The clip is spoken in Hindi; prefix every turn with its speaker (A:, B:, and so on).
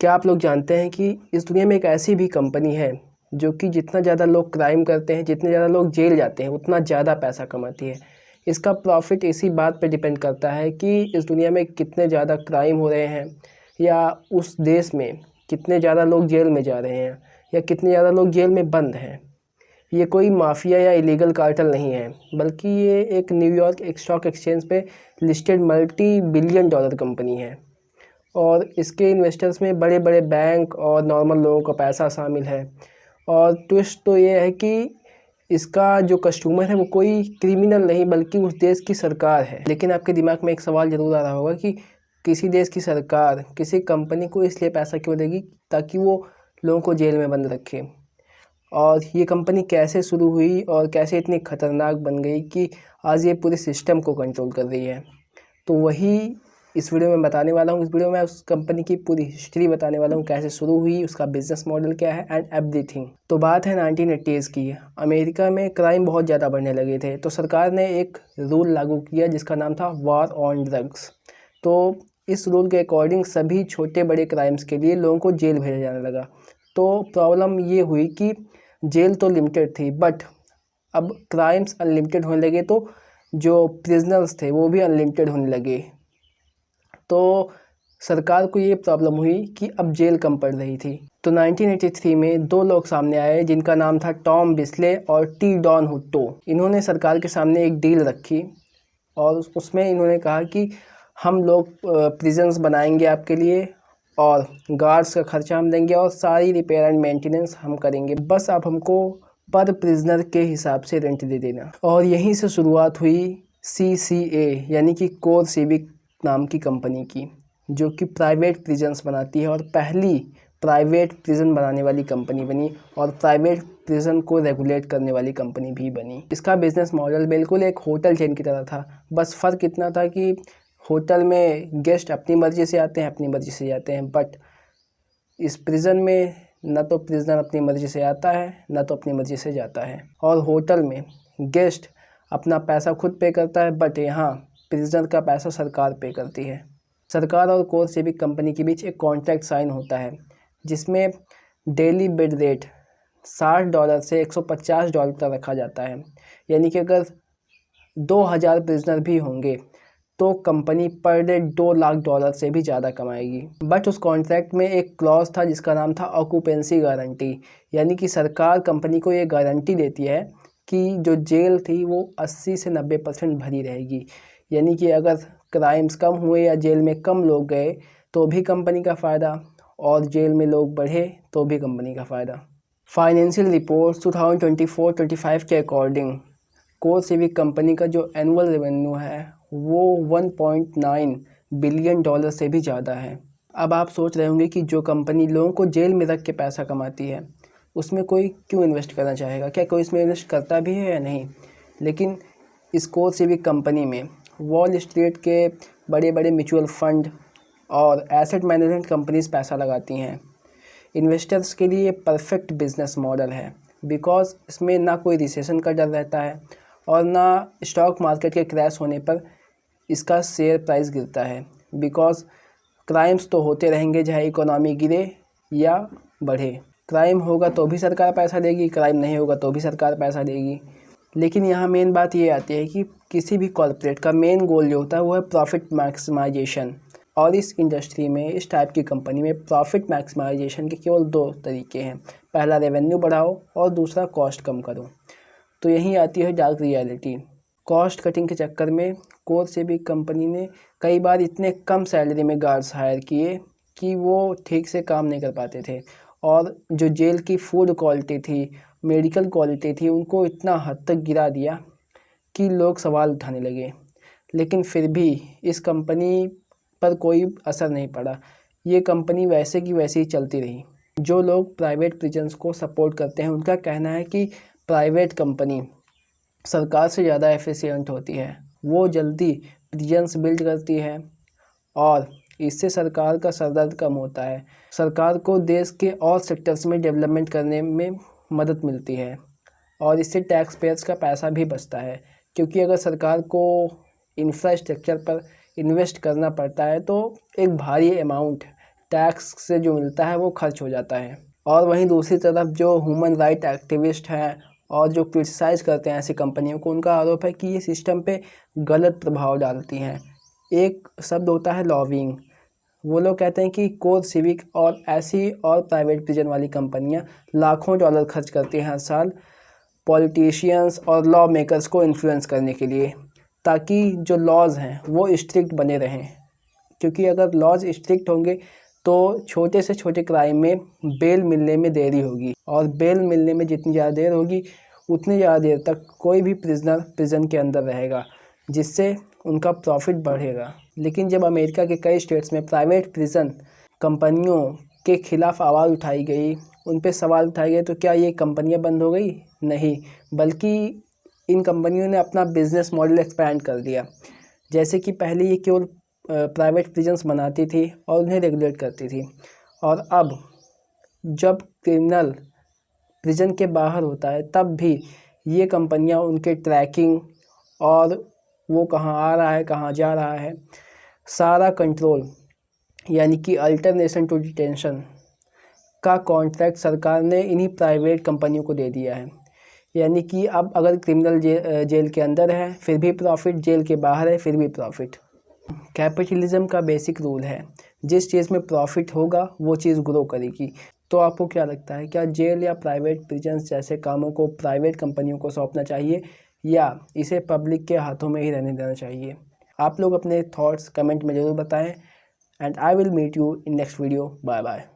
A: क्या आप लोग जानते हैं कि इस दुनिया में एक ऐसी भी कंपनी है जो कि जितना ज़्यादा लोग क्राइम करते हैं, जितने ज़्यादा लोग जेल जाते हैं, उतना ज़्यादा पैसा कमाती है। इसका प्रॉफिट इसी बात पे डिपेंड करता है कि इस दुनिया में कितने ज़्यादा क्राइम हो रहे हैं, या उस देश में कितने ज़्यादा लोग जेल में जा रहे हैं, या कितने ज़्यादा लोग जेल में बंद हैं। ये कोई माफिया या इलीगल कार्टेल नहीं है, बल्कि ये एक न्यूयॉर्क स्टॉक एक्सचेंज पे listed multi billion dollar company है। और इसके इन्वेस्टर्स में बड़े बड़े बैंक और नॉर्मल लोगों का पैसा शामिल है। और ट्विस्ट तो ये है कि इसका जो कस्टमर है वो कोई क्रिमिनल नहीं, बल्कि उस देश की सरकार है। लेकिन आपके दिमाग में एक सवाल ज़रूर आ रहा होगा कि किसी देश की सरकार किसी कंपनी को इसलिए पैसा क्यों देगी ताकि वो लोगों को जेल में बंद रखे। और ये कंपनी कैसे शुरू हुई और कैसे इतनी ख़तरनाक बन गई कि आज ये पूरे सिस्टम को कंट्रोल कर रही है, तो वही इस वीडियो में बताने वाला हूँ। इस वीडियो में उस कंपनी की पूरी हिस्ट्री बताने वाला हूँ, कैसे शुरू हुई, उसका बिजनेस मॉडल क्या है एंड एवरीथिंग। तो बात है 1980s की। अमेरिका में क्राइम बहुत ज़्यादा बढ़ने लगे थे, तो सरकार ने एक रूल लागू किया जिसका नाम था वॉर ऑन ड्रग्स। तो इस रूल के अकॉर्डिंग सभी छोटे बड़े क्राइम्स के लिए लोगों को जेल भेजा जाने लगा। तो प्रॉब्लम ये हुई कि जेल तो लिमिटेड थी, बट अब क्राइम्स अनलिमिटेड होने लगे, तो जो प्रिजनर्स थे वो भी अनलिमिटेड होने लगे। तो सरकार को ये प्रॉब्लम हुई कि अब जेल कम पड़ रही थी। तो 1983 में दो लोग सामने आए जिनका नाम था टॉम बिस्ले और टी डॉन हुट्टो। इन्होंने सरकार के सामने एक डील रखी और उसमें इन्होंने कहा कि हम लोग प्रिजन्स बनाएंगे आपके लिए, और गार्ड्स का खर्चा हम देंगे, और सारी रिपेयर एंड मेंटेनेंस हम करेंगे, बस आप हमको पर प्रिजनर के हिसाब से रेंट दे देना। और यहीं से शुरुआत हुई CCA यानी कि कोर सिविक नाम की कंपनी की, जो कि प्राइवेट प्रिजन्स बनाती है और पहली प्राइवेट प्रिजन बनाने वाली कंपनी बनी और प्राइवेट प्रिजन को रेगुलेट करने वाली कंपनी भी बनी। इसका बिजनेस मॉडल बिल्कुल एक होटल चेन की तरह था, बस फ़र्क इतना था कि होटल में गेस्ट अपनी मर्ज़ी से आते हैं, अपनी मर्ज़ी से जाते हैं, बट इस प्रिजन में न तो प्रिजनर अपनी मर्ज़ी से आता है, न तो अपनी मर्ज़ी से जाता है। और होटल में गेस्ट अपना पैसा खुद पे करता है, बट यहाँ प्रिजनर का पैसा सरकार पे करती है। सरकार और कोर सिविक कंपनी के बीच एक कॉन्ट्रैक्ट साइन होता है जिसमें डेली बेड रेट $60 से $150 तक रखा जाता है। यानी कि अगर 2000 प्रिजनर भी होंगे तो कंपनी पर डे $2 लाख से भी ज़्यादा कमाएगी। बट उस कॉन्ट्रैक्ट में एक क्लॉज था जिसका नाम था ऑक्यूपेंसी गारंटी, यानी कि सरकार कंपनी को ये गारंटी देती है कि जो जेल थी वो 80 से 90% भरी रहेगी। यानी कि अगर क्राइम्स कम हुए या जेल में कम लोग गए तो भी कंपनी का फ़ायदा, और जेल में लोग बढ़े तो भी कंपनी का फ़ायदा। फाइनेंशियल रिपोर्ट 2024-25 के अकॉर्डिंग कोर सिविक कंपनी का जो एनुअल रेवेन्यू है वो $1.9 बिलियन से भी ज़्यादा है। अब आप सोच रहे होंगे कि जो कंपनी लोगों को जेल में रख के पैसा कमाती है उसमें कोई क्यों इन्वेस्ट करना चाहेगा, क्या कोई इसमें इन्वेस्ट करता भी है या नहीं। लेकिन इस कोर सिविक कंपनी में वॉल स्ट्रीट के बड़े बड़े म्यूचुअल फंड और एसेट मैनेजमेंट कंपनीज पैसा लगाती हैं। इन्वेस्टर्स के लिए परफेक्ट बिजनेस मॉडल है, बिकॉज़ इसमें ना कोई रिसेशन का डर रहता है और ना स्टॉक मार्केट के क्रैश होने पर इसका शेयर प्राइस गिरता है। बिकॉज़ क्राइम्स तो होते रहेंगे, चाहे इकोनॉमी गिरे या बढ़े। क्राइम होगा तो भी सरकार पैसा देगी, क्राइम नहीं होगा तो भी सरकार पैसा देगी। लेकिन यहाँ मेन बात ये आती है कि किसी भी कॉर्पोरेट का मेन गोल जो होता है वो है प्रॉफिट मैक्सिमाइजेशन। और इस इंडस्ट्री में, इस टाइप की कंपनी में प्रॉफिट मैक्सिमाइजेशन के केवल दो तरीके हैं, पहला रेवेन्यू बढ़ाओ और दूसरा कॉस्ट कम करो। तो यहीं आती है डार्क रियलिटी। कॉस्ट कटिंग के चक्कर में कोर सिविक कंपनी ने कई बार इतने कम सैलरी में गार्ड्स हायर किए कि वो ठीक से काम नहीं कर पाते थे, और जो जेल की फूड क्वालिटी थी, मेडिकल क्वालिटी थी, उनको इतना हद तक गिरा दिया कि लोग सवाल उठाने लगे। लेकिन फिर भी इस कंपनी पर कोई असर नहीं पड़ा, ये कंपनी वैसे की वैसे ही चलती रही। जो लोग प्राइवेट प्रिजन्स को सपोर्ट करते हैं उनका कहना है कि प्राइवेट कंपनी सरकार से ज़्यादा एफिशिएंट होती है, वो जल्दी प्रिजन्स बिल्ड करती है और इससे सरकार का सरदर्द कम होता है। सरकार को देश के और सेक्टर्स में डेवलपमेंट करने में मदद मिलती है और इससे टैक्स पेयर्स का पैसा भी बचता है, क्योंकि अगर सरकार को इंफ्रास्ट्रक्चर पर इन्वेस्ट करना पड़ता है तो एक भारी अमाउंट टैक्स से जो मिलता है वो खर्च हो जाता है। और वहीं दूसरी तरफ जो ह्यूमन राइट एक्टिविस्ट हैं और जो क्रिटिसाइज़ करते हैं ऐसी कंपनियों को, उनका आरोप है कि ये सिस्टम पे गलत प्रभाव डालती हैं। एक शब्द होता है लॉबिंग। वो लोग कहते हैं कि CoreCivic और ऐसी और प्राइवेट प्रिजन वाली कंपनियां लाखों डॉलर खर्च करती हैं हर साल पॉलिटिशियंस और लॉ मेकर्स को इन्फ्लुएंस करने के लिए, ताकि जो लॉज हैं वो स्ट्रिक्ट बने रहें। क्योंकि अगर लॉज स्ट्रिक्ट होंगे तो छोटे से छोटे क्राइम में बेल मिलने में देरी होगी, और बेल मिलने में जितनी ज़्यादा देर होगी उतनी ज़्यादा देर तक कोई भी प्रिजनर प्रिजन के अंदर रहेगा, जिससे उनका प्रॉफिट बढ़ेगा। लेकिन जब अमेरिका के कई स्टेट्स में प्राइवेट प्रिजन कंपनियों के खिलाफ आवाज़ उठाई गई, उन पे सवाल उठाए गए, तो क्या ये कंपनियां बंद हो गई? नहीं, बल्कि इन कंपनियों ने अपना बिजनेस मॉडल एक्सपैंड कर दिया। जैसे कि पहले ये केवल प्राइवेट प्रिजन्स बनाती थी और उन्हें रेगुलेट करती थी, और अब जब क्रिमिनल प्रिजन के बाहर होता है तब भी ये कंपनियां उनके ट्रैकिंग और वो कहाँ आ रहा है कहाँ जा रहा है सारा कंट्रोल, यानी कि अल्टरनेशन टू डिटेंशन का कॉन्ट्रैक्ट सरकार ने इन्हीं प्राइवेट कंपनियों को दे दिया है। यानी कि अब अगर क्रिमिनल जेल के अंदर है फिर भी प्रॉफिट, जेल के बाहर है फिर भी प्रॉफिट। कैपिटलिज्म का बेसिक रूल है, जिस चीज़ में प्रॉफिट होगा वो चीज़ ग्रो करेगी। तो आपको क्या लगता है, क्या जेल या प्राइवेट प्रिजन्स जैसे कामों को प्राइवेट कंपनियों को सौंपना चाहिए या इसे पब्लिक के हाथों में ही रहने देना चाहिए? आप लोग अपने थॉट्स कमेंट में ज़रूर बताएं, and I will meet you in next video. Bye bye.